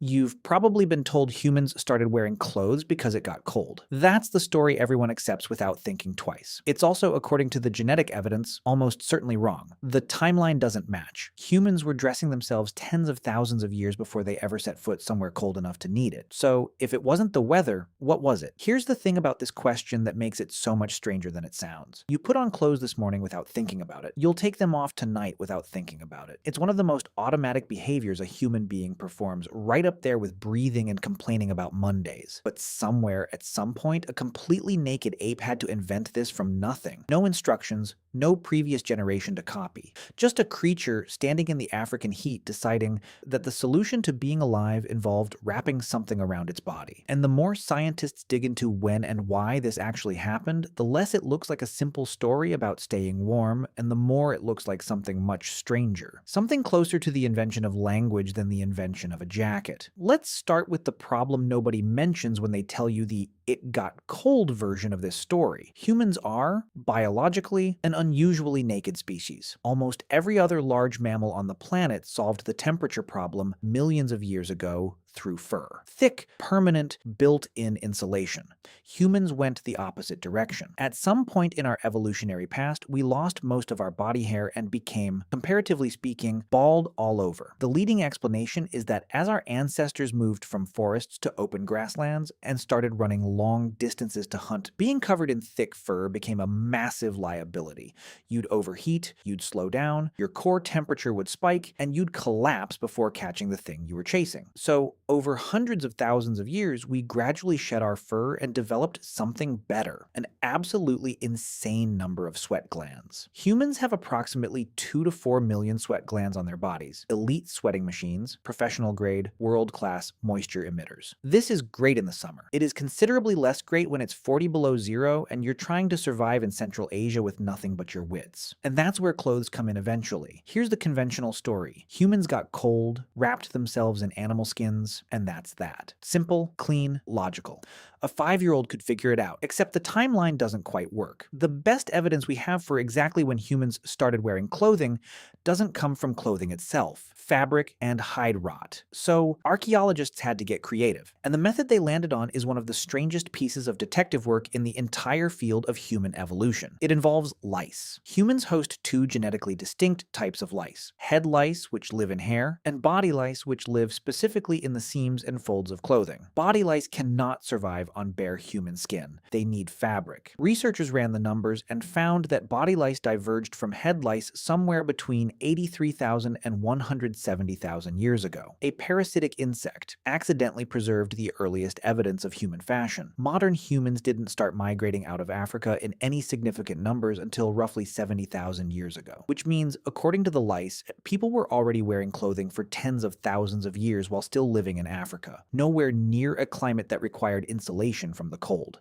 You've probably been told humans started wearing clothes because it got cold. That's the story everyone accepts without thinking twice. It's also, according to the genetic evidence, almost certainly wrong. The timeline doesn't match. Humans were dressing themselves tens of thousands of years before they ever set foot somewhere cold enough to need it. So, if it wasn't the weather, what was it? Here's the thing about this question that makes it so much stranger than it sounds. You put on clothes this morning without thinking about it. You'll take them off tonight without thinking about it. It's one of the most automatic behaviors a human being performs, right up there with breathing and complaining about Mondays. But somewhere, at some point, a completely naked ape had to invent this from nothing. No instructions, no previous generation to copy. Just a creature standing in the African heat deciding that the solution to being alive involved wrapping something around its body. And the more scientists dig into when and why this actually happened, the less it looks like a simple story about staying warm, and the more it looks like something much stranger. Something closer to the invention of language than the invention of a jacket. Let's start with the problem nobody mentions when they tell you the "it got cold" version of this story. Humans are, biologically, an unusually naked species. Almost every other large mammal on the planet solved the temperature problem millions of years ago through fur. Thick, permanent, built-in insulation. Humans went the opposite direction. At some point in our evolutionary past, we lost most of our body hair and became, comparatively speaking, bald all over. The leading explanation is that as our ancestors moved from forests to open grasslands and started running long distances to hunt, being covered in thick fur became a massive liability. You'd overheat, you'd slow down, your core temperature would spike, and you'd collapse before catching the thing you were chasing. So, over hundreds of thousands of years, we gradually shed our fur and developed something better, an absolutely insane number of sweat glands. Humans have approximately 2 to 4 million sweat glands on their bodies, elite sweating machines, professional-grade, world-class moisture emitters. This is great in the summer. It is considerably less great when it's 40 below zero and you're trying to survive in Central Asia with nothing but your wits. And that's where clothes come in eventually. Here's the conventional story. Humans got cold, wrapped themselves in animal skins, and that's that. Simple, clean, logical. A 5-year-old could figure it out, except the timeline doesn't quite work. The best evidence we have for exactly when humans started wearing clothing doesn't come from clothing itself, fabric and hide rot. So archaeologists had to get creative, and the method they landed on is one of the strangest pieces of detective work in the entire field of human evolution. It involves lice. Humans host 2 genetically distinct types of lice: head lice, which live in hair, and body lice, which live specifically in the seams and folds of clothing. Body lice cannot survive on bare human skin. They need fabric. Researchers ran the numbers and found that body lice diverged from head lice somewhere between 83,000 and 170,000 years ago. A parasitic insect accidentally preserved the earliest evidence of human fashion. Modern humans didn't start migrating out of Africa in any significant numbers until roughly 70,000 years ago, which means, according to the lice, people were already wearing clothing for tens of thousands of years while still living in Africa, nowhere near a climate that required insulation from the cold.